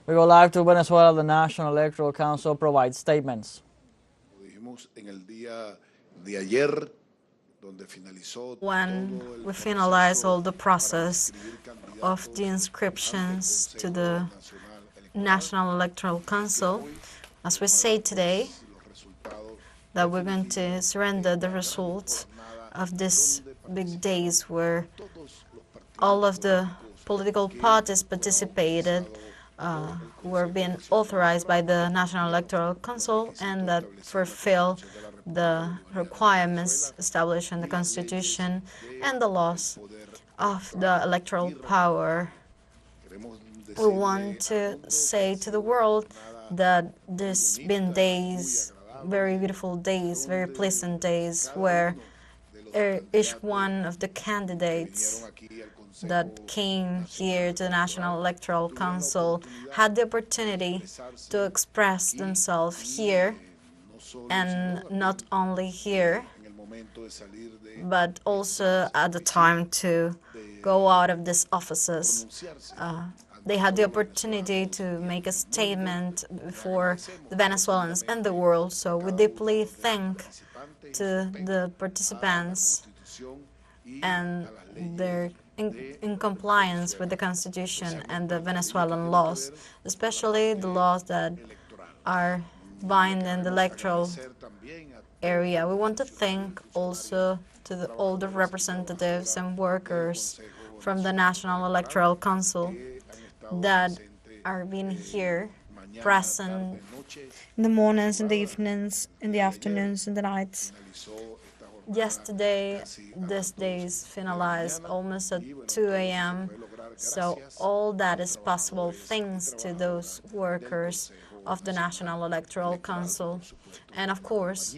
We go live to Venezuela. The National Electoral Council provides statements. When we finalize all the process of the inscriptions to the National Electoral Council, as we say today, that we're going to surrender the results of these big days where all of the political parties participated, were being authorized by the National Electoral Council and that fulfill the requirements established in the Constitution and the laws of the electoral power. We want to say to the world that there's been days, very beautiful days, very pleasant days, where each one of the candidates that came here to the National Electoral Council had the opportunity to express themselves here, and not only here, but also at the time to go out of these offices. They had the opportunity to make a statement before the Venezuelans and the world. So we deeply thank to the participants and their in compliance with the Constitution and the Venezuelan laws, especially the laws that are binding the electoral area. We want to thank also to all the representatives and workers from the National Electoral Council that are being here, present in the mornings, in the evenings, in the afternoons, in the nights. Yesterday, this day is finalized almost at 2 a.m. So all that is possible thanks to those workers of the National Electoral Council, and of course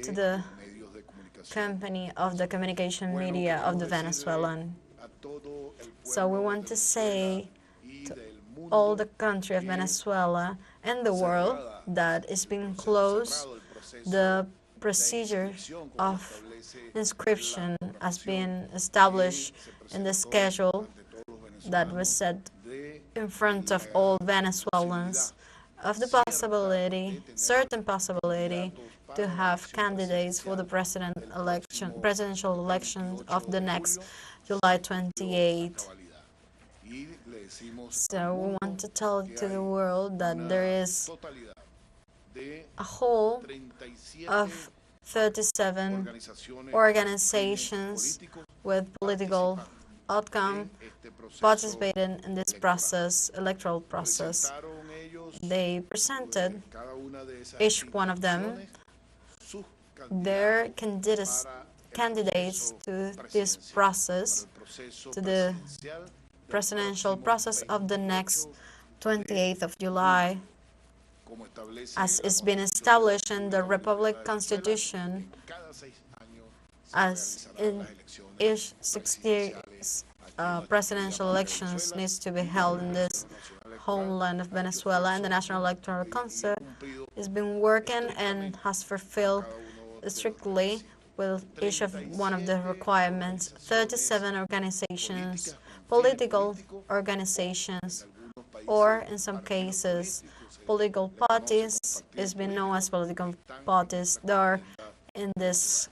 to the company of the communication media of the Venezuelan. So we want to say to all the country of Venezuela and the world that it's been closed. The procedure of inscription has been established in the schedule that was set in front of all Venezuelans of the possibility, certain possibility, to have candidates for the presidential election of the next July 28. So we want to tell to the world that there is a whole of 37 organizations with political outcome participating in this process, electoral process. They presented, each one of them, their candidates to this process, to the presidential process of the next 28th of July. As it's been established in the Republic Constitution, as in each 6 years, presidential elections needs to be held in this homeland of Venezuela, and the National Electoral Council has been working and has fulfilled strictly with each of one of the requirements. 37 organizations, political organizations, or in some cases, political parties, it's been known as political parties, that are in this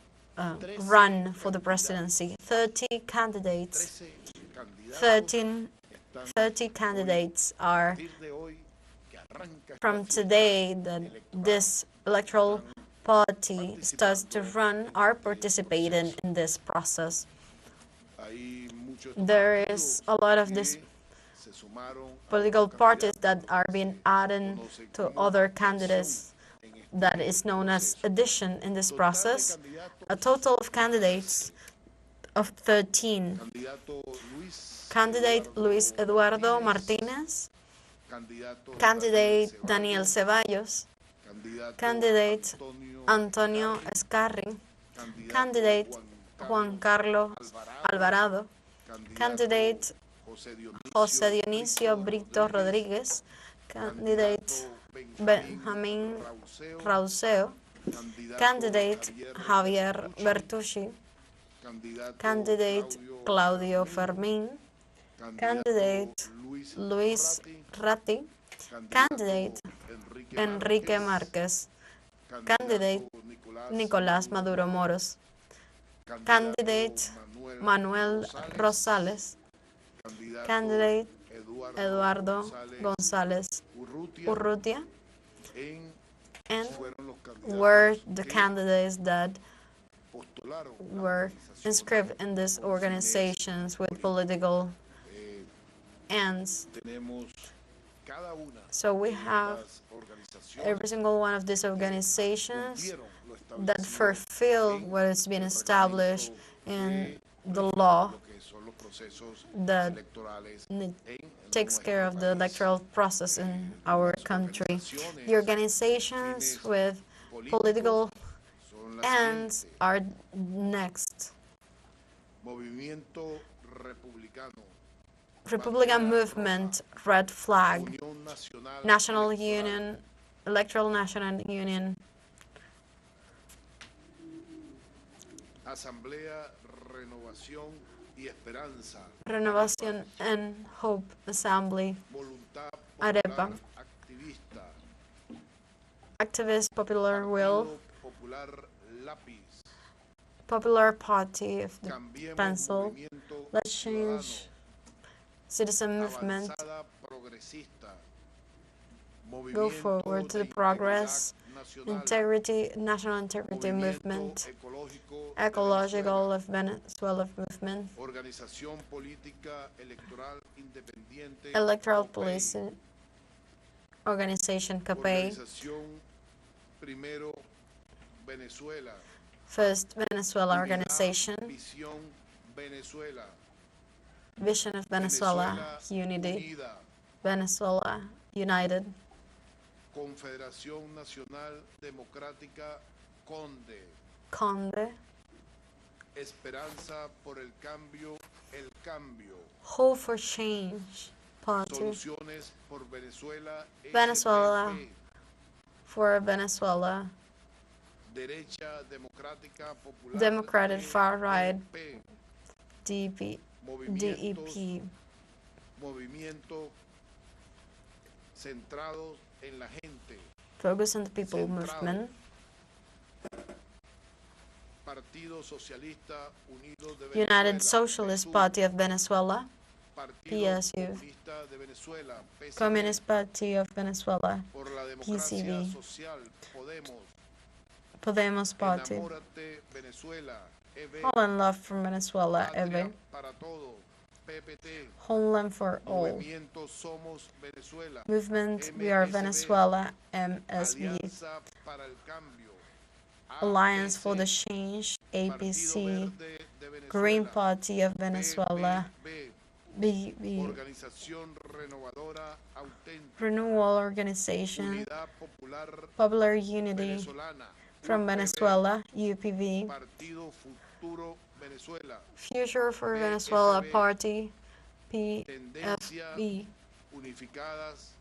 run for the presidency. 30 candidates are from today that this electoral party starts to run, are participating in this process. There is a lot of these political parties that are being added to other candidates that is known as addition in this process. A total of candidates of 13. Candidate Luis Eduardo Martinez, candidate Daniel Ceballos, candidate Antonio Escarri, candidate Juan Carlos Alvarado, candidate José Dionisio Brito Rodríguez, candidate Benjamín Rauseo, candidate Javier Bertucci, candidate Claudio Fermín, candidate Luis Ratti, Candidate Enrique Márquez. Candidate Nicolás Maduro Moros. Candidate Manuel Rosales. Candidate Eduardo González Urrutia. And were the candidates that were inscribed in these organizations with political ends. So we have every single one of these organizations that fulfill what has been established in the law that takes care of the electoral process in our country. The organizations with political ends are next. Republican Movement, Red Flag, National Union, Electoral National Union, Renovación and Hope Assembly, Arepa, Activist Popular Will, Popular Party of the Pencil, Let's Change, Citizen Movement, Go Forward to the Progress, Integrity, National Integrity Movement, Ecological of Venezuela Movement, Electoral Police Organization CAPEI, First Venezuela Organization, Vision of Venezuela, Unity, Venezuela United, Confederación Nacional Democrática Conde, Esperanza por el Cambio, El Cambio, Hope for Change Party, Soluciones por Venezuela, Venezuela SPP, for Venezuela, Derecha Democrática Popular, Democratic Far Right, DEP, DEP, Movimientos centrados en la gente, Focus on the People Movement, Partido Socialista Unido de United Venezuela, Socialist PSUV, Party of Venezuela, Partido PSUV, Comunista de Venezuela, PSV, Communist Party of Venezuela, por la democracia PCV, social, Podemos Party, Enamórate Venezuela, EV, All in Love from Venezuela, Patria EVE, para Todos, PPT, Homeland for All, Movimiento Somos Venezuela, Movement We Are Venezuela, MSV, Alianza para el Cambio, Alliance for the APC, Change, Partido APC, Verde de Green Venezuela, Party of Venezuela, PPB, BB, Organización Renovadora Auténtica, Renewal Organization, Unidad Popular Popular Unity Venezolana, from UPV, Venezuela, UPV, Partido Futuro Venezuela, Future for Venezuela PFB, Party, Tendencias PFB, Unificadas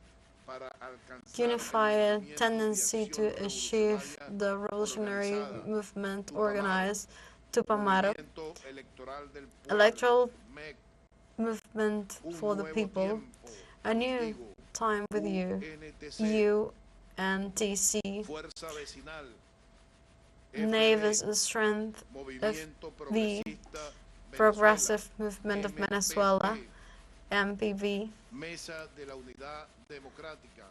para alcanzar Unified el tendency to achieve the revolutionary movement organized Tupamaro, movimiento electoral del pueblo, electoral MEC, movement un for the nuevo people, tiempo, a new contigo, time with you, UNTC, UNTC, Fuerza Vecinal, Navy's FD, strength, Movimiento the Progresista Progressive Venezuela, Movement of MPP, Venezuela, MPV, Mesa de la Unidad Democrática,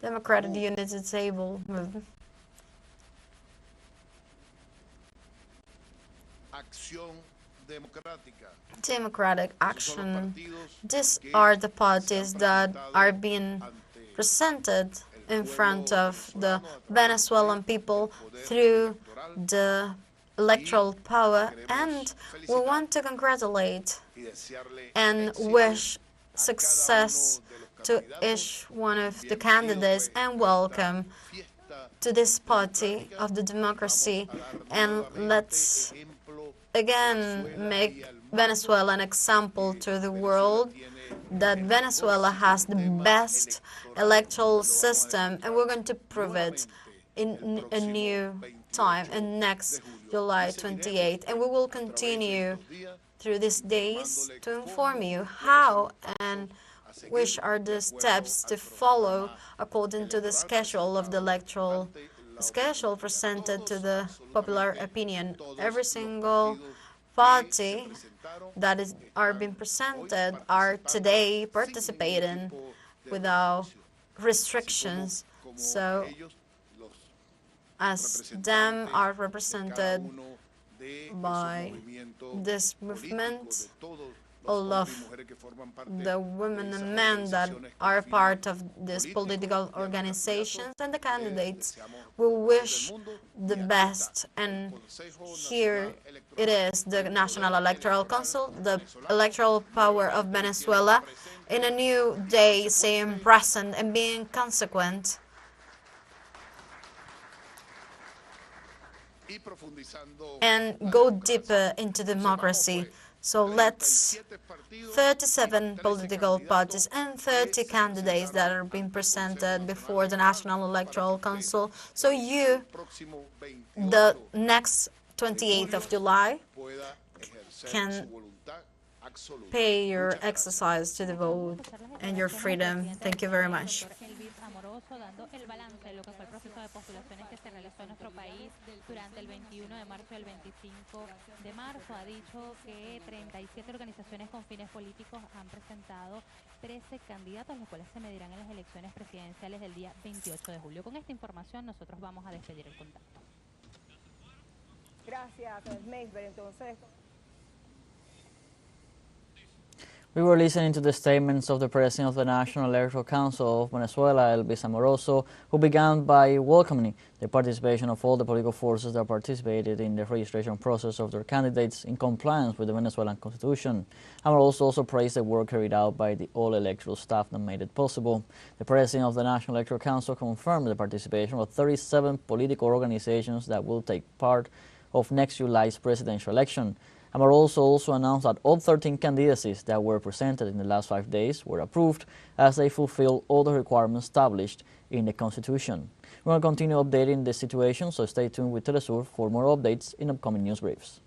Democratic Unity Table Movement, Acción Democrática. Democratic Esos son los Action. partidos These que are the se han parties that presentado are being ante presented el in front pueblo of the venezolano a través Venezuelan del people poder through electoral the electoral power, queremos and we felicitar want to congratulate y desearle and éxito wish a cada success uno de los to candidatos. each one of the Bienvenido, candidates pues, and a welcome esta fiesta to this party democrática. of the democracy, Vamos a dar and nuevamente let's ejemplo again Venezuela make y al mundo Venezuela an example que to the Venezuela world tiene that el Venezuela mejor has the sistema best electoral. electoral Lo vamos a system, and we're going to prove it nuevamente in el a new próximo time 28 and next de julio. July Y seguiremos 28, and we will a través de continue estos días through these days informándole to inform cómo you deben ser how los pasos and a which are the steps to follow according to the schedule of the electoral schedule presented to the popular opinion. Every single party that are being presented are today participating without restrictions. So as them are represented by this movement, all of the women and men that are part of these political organizations and the candidates will wish the best. And here it is, the National Electoral Council, the electoral power of Venezuela, in a new day, saying present and being consequent. And go deeper into democracy. So let's 37 political parties and 30 candidates that are being presented before the National Electoral Council. So you, the next 28th of July, can pay your exercise to the vote and your freedom. Thank you very much. Dando el balance de lo que fue el proceso de postulaciones que se realizó en nuestro país durante el 21 de marzo y el 25 de marzo. Ha dicho que 37 organizaciones con fines políticos han presentado 13 candidatos, los cuales se medirán en las elecciones presidenciales del día 28 de julio. Con esta información nosotros vamos a despedir el contacto. Gracias, Meisber. Entonces, We were listening to the statements of the President of the National Electoral Council of Venezuela, Elvis Amoroso, who began by welcoming the participation of all the political forces that participated in the registration process of their candidates in compliance with the Venezuelan Constitution. Amoroso also praised the work carried out by the all electoral staff that made it possible. The President of the National Electoral Council confirmed the participation of 37 political organizations that will take part of next July's presidential election. Amoroso also announced that all 13 candidacies that were presented in the last 5 days were approved as they fulfill all the requirements established in the Constitution. We will continue updating the situation, so stay tuned with teleSUR for more updates in upcoming news briefs.